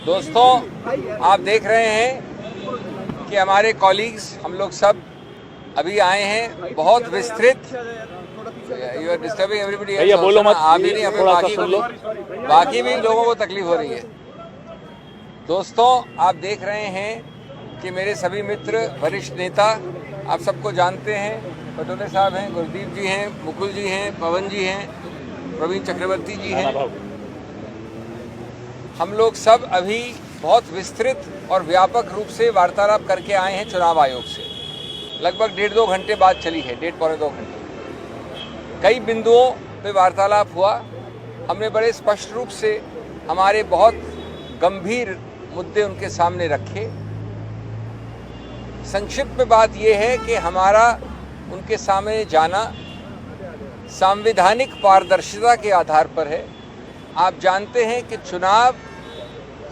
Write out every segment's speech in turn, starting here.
दोस्तों, आप देख रहे हैं कि हमारे कॉलीग्स हम लोग सब अभी आए हैं। बहुत विस्तृत, यू आर डिस्टर्बिंग एवरीबॉडी। भैया बोलो मत, आप ही नहीं, हमें बाकी भी लोगों को तकलीफ हो रही है। दोस्तों, आप देख रहे हैं कि मेरे सभी मित्र, वरिष्ठ नेता, आप सबको जानते हैं। पटोले साहब हैं, गुरदीप जी हैं, मुकुल जी हैं, पवन जी हैं, प्रवीण चक्रवर्ती जी हैं। हम लोग सब अभी बहुत विस्तृत और व्यापक रूप से वार्तालाप करके आए हैं चुनाव आयोग से। लगभग 1.5-2 घंटे बाद चली है, 1.5-2 घंटे। कई बिंदुओं पे वार्तालाप हुआ। हमने बड़े स्पष्ट रूप से हमारे बहुत गंभीर मुद्दे उनके सामने रखे। संक्षिप्त में बात यह है कि हमारा उनके सामने जाना संवैधानिक पारदर्शिता के आधार पर है। आप जानते हैं कि चुनाव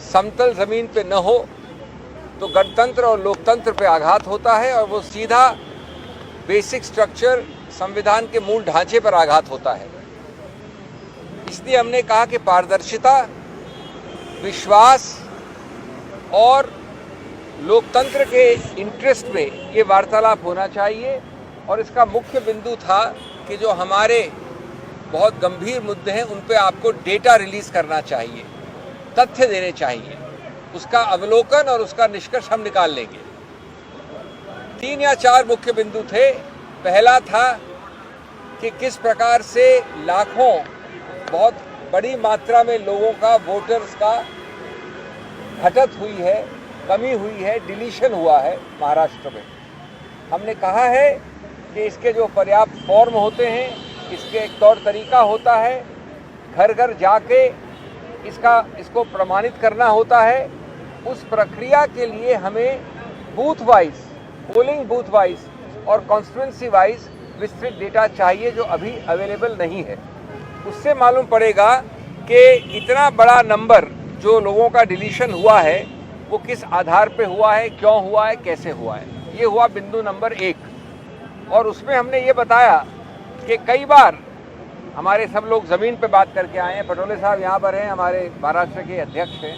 समतल जमीन पे न हो तो गणतंत्र और लोकतंत्र पे आघात होता है और वो सीधा बेसिक स्ट्रक्चर, संविधान के मूल ढांचे पर आघात होता है। इसलिए हमने कहा कि पारदर्शिता, विश्वास और लोकतंत्र के इंटरेस्ट में ये वार्तालाप होना चाहिए। और इसका मुख्य बिंदु था कि जो हमारे बहुत गंभीर मुद्दे हैं उन पे आपको डेटा रिलीज करना चाहिए, तथ्य देने चाहिए। उसका अवलोकन और उसका निष्कर्ष हम निकाल लेंगे। 3 या 4 मुख्य बिंदु थे। पहला था कि किस प्रकार से लाखों, बहुत बड़ी मात्रा में लोगों का, वोटर्स का घटत हुई है, कमी हुई है, डिलीशन हुआ है महाराष्ट्र में। हमने कहा है कि इसके जो पर्याप्त फॉर्म होते हैं, इसके एक तौर तरीका होता है, घर घर जाके इसको प्रमाणित करना होता है। उस प्रक्रिया के लिए हमें booth wise, polling booth wise और कॉन्स्टिट्यूंसी वाइज विस्तृत डेटा चाहिए जो अभी अवेलेबल नहीं है। उससे मालूम पड़ेगा कि इतना बड़ा नंबर जो लोगों का डिलीशन हुआ है वो किस आधार पे हुआ है, क्यों हुआ है, कैसे हुआ है। ये हुआ बिंदु नंबर 1। और उसमें हमने ये बताया कि कई बार हमारे सब लोग ज़मीन पे बात करके आए हैं। पटोले साहब यहाँ पर हैं, हमारे महाराष्ट्र के अध्यक्ष हैं,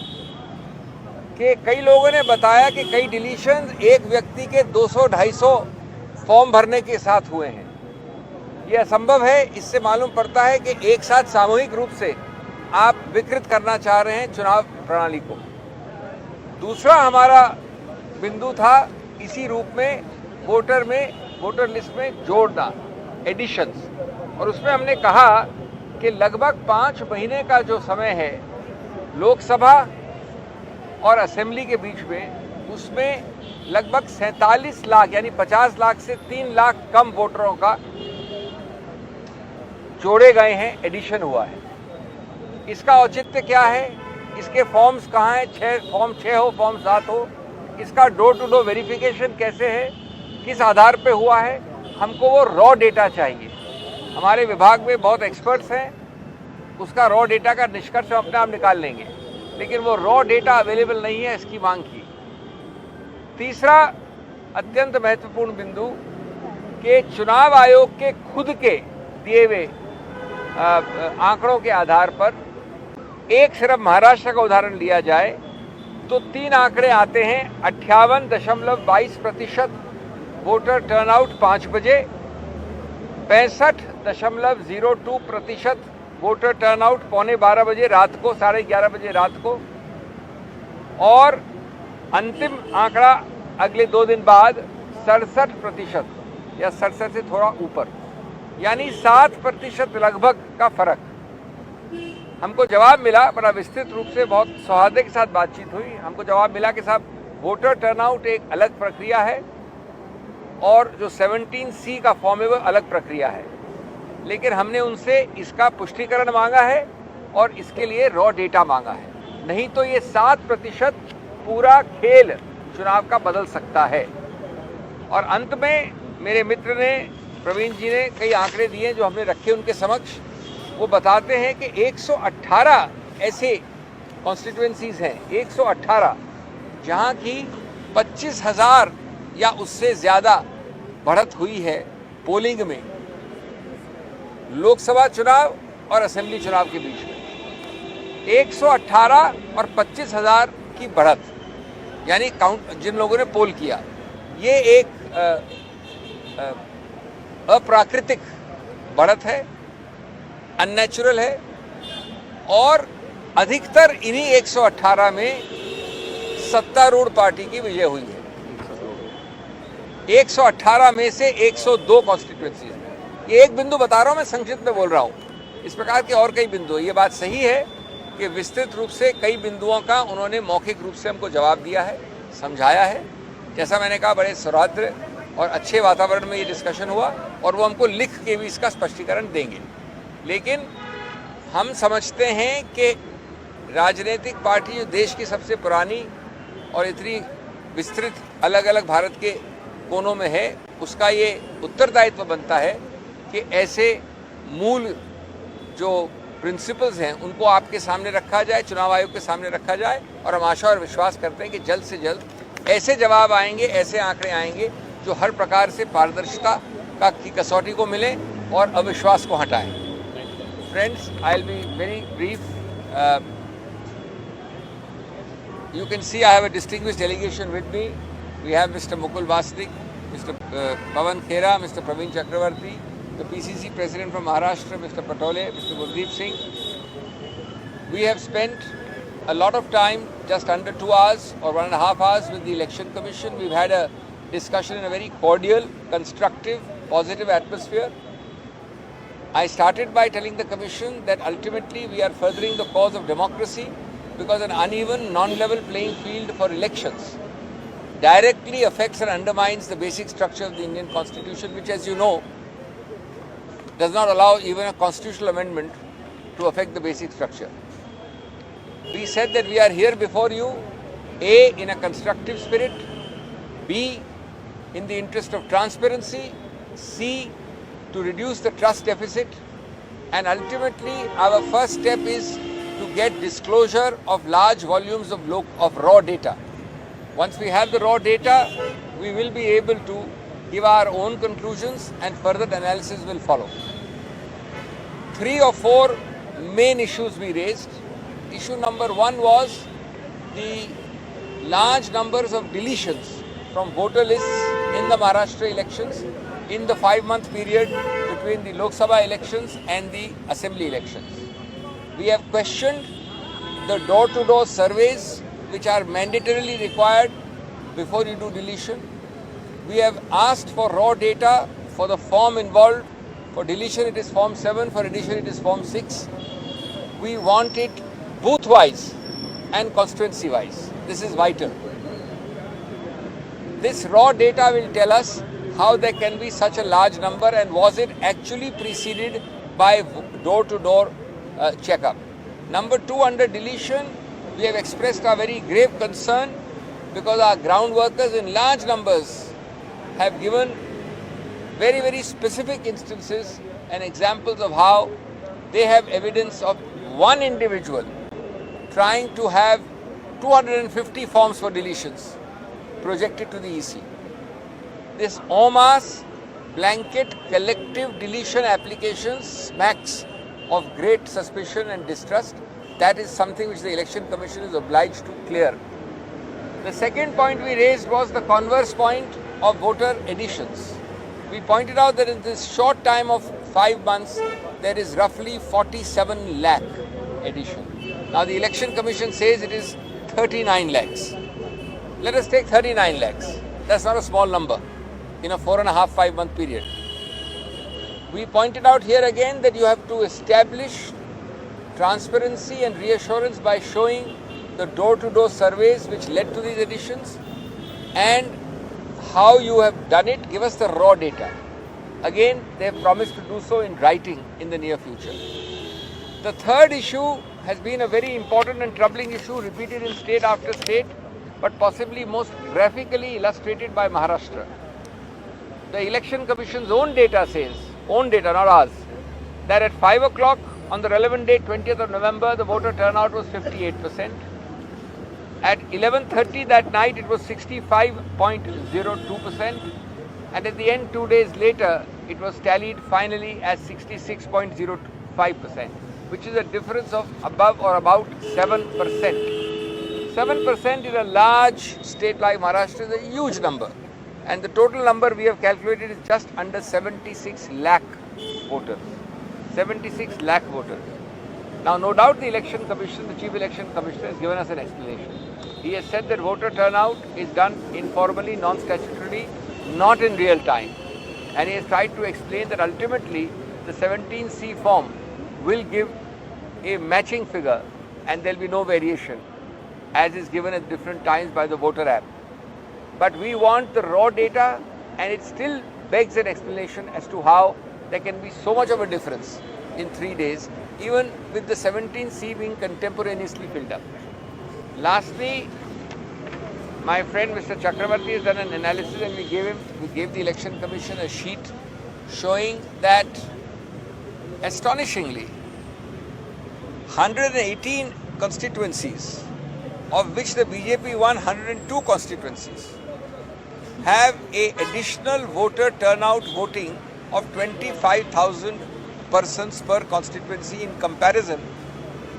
कि कई लोगों ने बताया कि कई डिलीशन एक व्यक्ति के 200-250 फॉर्म भरने के साथ हुए हैं। ये असंभव है। इससे मालूम पड़ता है कि एक साथ सामूहिक रूप से आप विकृत करना चाह रहे हैं चुनाव प्रणाली को। दूसरा हमारा बिंदु था इसी रूप में वोटर लिस्ट में जोड़ना, एडिशंस। और उसमें हमने कहा कि लगभग 5 महीने का जो समय है लोकसभा और असेंबली के बीच में, उसमें लगभग 47 लाख यानी 50 लाख से 3 लाख कम वोटरों का जोड़े गए हैं, एडिशन हुआ है। इसका औचित्य क्या है? इसके फॉर्म्स कहाँ हैं? फॉर्म 6 हो, फॉर्म 7 हो। इसका डोर टू डोर वेरिफिकेशन कैसे है, किस आधार पे हुआ है? हमको वो रॉ डेटा चाहिए। हमारे विभाग में बहुत एक्सपर्ट्स हैं, उसका रॉ डेटा का निष्कर्ष हम अपने आप निकाल लेंगे, लेकिन वो रॉ डेटा अवेलेबल नहीं है, इसकी मांग की। तीसरा अत्यंत महत्वपूर्ण बिंदु कि चुनाव आयोग के खुद के दिए हुए आंकड़ों के आधार पर एक सिर्फ महाराष्ट्र का उदाहरण लिया जाए तो 3 आंकड़े आते हैं। 58.22% वोटर टर्नआउट 5 बजे, 65.02% वोटर टर्नआउट 11:15 बजे रात को, 11:30 बजे रात को, और अंतिम आंकड़ा अगले 2 दिन बाद 67% या 67 से थोड़ा ऊपर, यानी 7% लगभग का फर्क। हमको जवाब मिला, बड़ा विस्तृत रूप से, बहुत सौहार्द के साथ बातचीत हुई। हमको जवाब मिला कि साहब वोटर टर्नआउट एक अलग प्रक्रिया है और जो 17C का फॉर्म है वो अलग प्रक्रिया है। लेकिन हमने उनसे इसका पुष्टिकरण मांगा है और इसके लिए रॉ डेटा मांगा है, नहीं तो ये 7% पूरा खेल चुनाव का बदल सकता है। और अंत में मेरे मित्र ने, प्रवीण जी ने कई आंकड़े दिए जो हमने रखे उनके समक्ष। वो बताते हैं कि 118 ऐसे कॉन्स्टिट्यूएंसीज हैं, 118, जहाँ की 25,000 या उससे ज़्यादा बढ़त हुई है पोलिंग में, लोकसभा चुनाव और असेंबली चुनाव के बीच में। 118 और 25,000 की बढ़त, यानी काउंट जिन लोगों ने पोल किया, ये एक अप्राकृतिक बढ़त है, अननेचुरल है और अधिकतर इन्हीं 118 में सत्तारूढ़ पार्टी की विजय हुई है। 118 में से 102 कॉन्स्टिट्यूएंसीज में। ये एक बिंदु बता रहा हूं, मैं संक्षिप्त में बोल रहा हूं, इस प्रकार के और कई बिंदु। ये बात सही है कि विस्तृत रूप से कई बिंदुओं का उन्होंने मौखिक रूप से हमको जवाब दिया है, समझाया है। जैसा मैंने कहा, बड़े सौहार्द और अच्छे वातावरण में ये डिस्कशन हुआ और वो हमको लिख के भी इसका स्पष्टीकरण देंगे। लेकिन हम समझते हैं कि राजनीतिक पार्टी जो देश की सबसे पुरानी और इतनी विस्तृत अलग अलग भारत के कोनों में है, उसका ये उत्तरदायित्व बनता है कि ऐसे मूल जो प्रिंसिपल्स हैं उनको आपके सामने रखा जाए, चुनाव आयोग के सामने रखा जाए। और हम आशा और विश्वास करते हैं कि जल्द से जल्द ऐसे जवाब आएंगे, ऐसे आंकड़े आएंगे जो हर प्रकार से पारदर्शिता की कसौटी को मिले और अविश्वास को हटाएं। Friends, I will be very brief. You can see I have a distinguished delegation with me. We have Mr. Mukul Vasnik, Mr. Pawan Khera, Mr. Praveen Chakravarti, the PCC President from Maharashtra, Mr. Patole, Mr. Gurdeep Singh. We have spent a lot of time, just under 2 hours or 1.5 hours with the Election Commission. We've had a discussion in a very cordial, constructive, positive atmosphere. I started by telling the Commission that ultimately we are furthering the cause of democracy, because an uneven, non-level playing field for elections directly affects and undermines the basic structure of the Indian Constitution, which, as you know, does not allow even a constitutional amendment to affect the basic structure. We said that we are here before you, A, in a constructive spirit, B, in the interest of transparency, C, to reduce the trust deficit, and ultimately our first step is to get disclosure of large volumes of raw data. Once we have the raw data, we will be able to give our own conclusions and further analysis will follow. 3 or 4 main issues we raised. Issue number 1 was the large numbers of deletions from voter lists in the Maharashtra elections in the 5-month period between the Lok Sabha elections and the assembly elections. We have questioned the door-to-door surveys which are mandatorily required before you do deletion. We have asked for raw data for the form involved. For deletion it is form 7, for addition it is form 6. We want it booth-wise and constituency-wise. This is vital. This raw data will tell us how there can be such a large number and was it actually preceded by door-to-door checkup. Number 2, under deletion, we have expressed our very grave concern because our ground workers in large numbers have given very, very specific instances and examples of how they have evidence of one individual trying to have 250 forms for deletions projected to the EC. This en masse, blanket, collective deletion applications smacks of great suspicion and distrust. That is something which the Election Commission is obliged to clear. The second point we raised was the converse point of voter additions. We pointed out that in this short time of 5 months, there is roughly 47 lakh addition. Now the Election Commission says it is 39 lakhs. Let us take 39 lakhs. That's not a small number in a 4.5-5 month period. We pointed out here again that you have to establish transparency and reassurance by showing the door-to-door surveys which led to these additions and how you have done it. Give us the raw data. Again, they have promised to do so in writing in the near future. The third issue has been a very important and troubling issue repeated in state after state, but possibly most graphically illustrated by Maharashtra. The Election Commission's own data says, own data, not ours, that at 5 o'clock on the relevant date, 20th of November, the voter turnout was 58%. At 11:30 that night, it was 65.02%. And at the end, 2 days later, it was tallied finally as 66.05%, which is a difference of above or about 7%. 7% in a large state like Maharashtra is a huge number. And the total number we have calculated is just under 76 lakh voters. 76 lakh voters. Now, no doubt the election commission, the chief election commissioner, has given us an explanation. He has said that voter turnout is done informally, non-statutorily, not in real time. And he has tried to explain that ultimately the 17C form will give a matching figure and there will be no variation as is given at different times by the voter app. But we want the raw data, and it still begs an explanation as to how there can be so much of a difference in 3 days, even with the 17C being contemporaneously filled up. Lastly, my friend Mr. Chakravarti has done an analysis, and we gave the Election Commission a sheet showing that astonishingly 118 constituencies, of which the BJP won 102 constituencies, have a additional voter turnout voting of 25,000 persons per constituency in comparison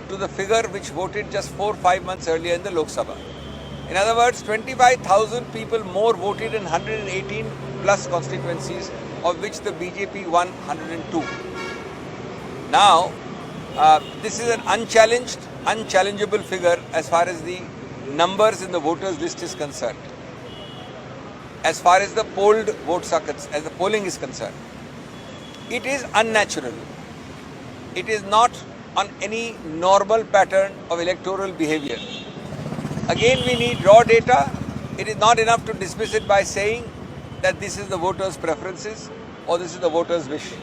to the figure which voted just 4 or 5 months earlier in the Lok Sabha. In other words, 25,000 people more voted in 118 plus constituencies, of which the BJP won 102. Now, this is an unchallengeable figure as far as the numbers in the voters list is concerned. As far as the polled votes are concerned, as the polling is concerned, it is unnatural. It is not on any normal pattern of electoral behavior. Again, we need raw data. It is not enough to dismiss it by saying that this is the voters' preferences or this is the voters' wish.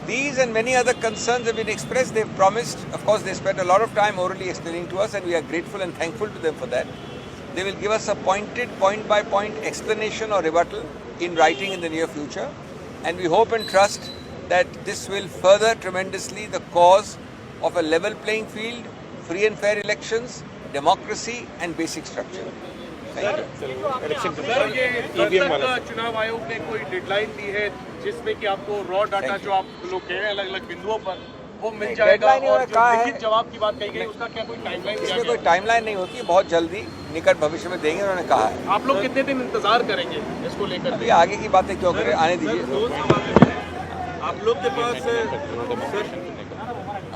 These and many other concerns have been expressed. They've promised. Of course, they spent a lot of time orally explaining to us, and we are grateful and thankful to them for that. They will give us a pointed, point-by-point explanation or rebuttal in writing in the near future. And we hope and trust that this will further tremendously the cause of a level playing field, free and fair elections, democracy and basic structure. चुनाव आयोग ने कोई deadline दी है जिसमें कि आपको raw data जो आप लोग कह रहे हैं अलग-अलग बिंदुओं पर वो मिल जाएगा, और जो लिखित जवाब की बात कही गई उसका क्या कोई टाइमलाइन? इसमें कोई टाइमलाइन नहीं होती, बहुत जल्दी निकट भविष्य में देंगे, उन्होंने कहा है। आप लोग कितने दिन इंतजार करेंगे इसको लेकर? अभी आगे की बातें क्यों करें, आने दीजिए। आप लोग के पास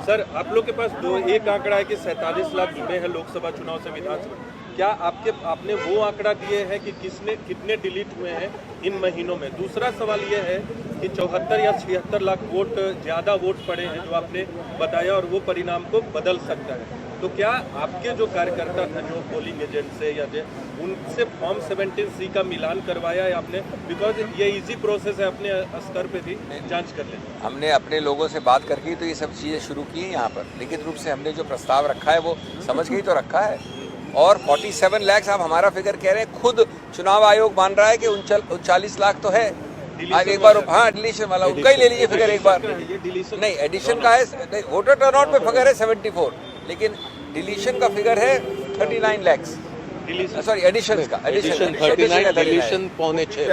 सर आप लोग के पास एक आंकड़ा है कि 47 लाख जुड़े हैं लोकसभा चुनाव से विधानसभा। क्या आपने वो आंकड़ा दिए हैं कि कितने डिलीट हुए हैं इन महीनों में? दूसरा सवाल ये है कि 74 या 76 लाख वोट ज़्यादा वोट पड़े हैं जो आपने बताया, और वो परिणाम को बदल सकता है। तो क्या आपके जो कार्यकर्ता थे जो पोलिंग एजेंट से या उनसे फॉर्म 17C का मिलान करवाया है आपने? बिकॉज ये इजी प्रोसेस है, अपने स्तर पे भी जांच कर लें। हमने अपने लोगों से बात करके तो ये सब चीज़ें शुरू की हैं। यहाँ पर लिखित रूप से हमने जो प्रस्ताव रखा है वो समझ के ही तो रखा है। और 47 लाख आप हमारा फिगर कह रहे हैं, खुद चुनाव आयोग मान रहा है कि 39 लाख तो है। आप एक बार, हाँ, डिलीशन वाला उनका ही ले लीजिए फिगर एक बार। नहीं, एडिशन का है, वोटर टर्नआउट में फिगर है 74, लेकिन डिलीशन का फिगर है 39 लाख। सॉरी, एडिशन का, एडिशन 39, 39 पौने 6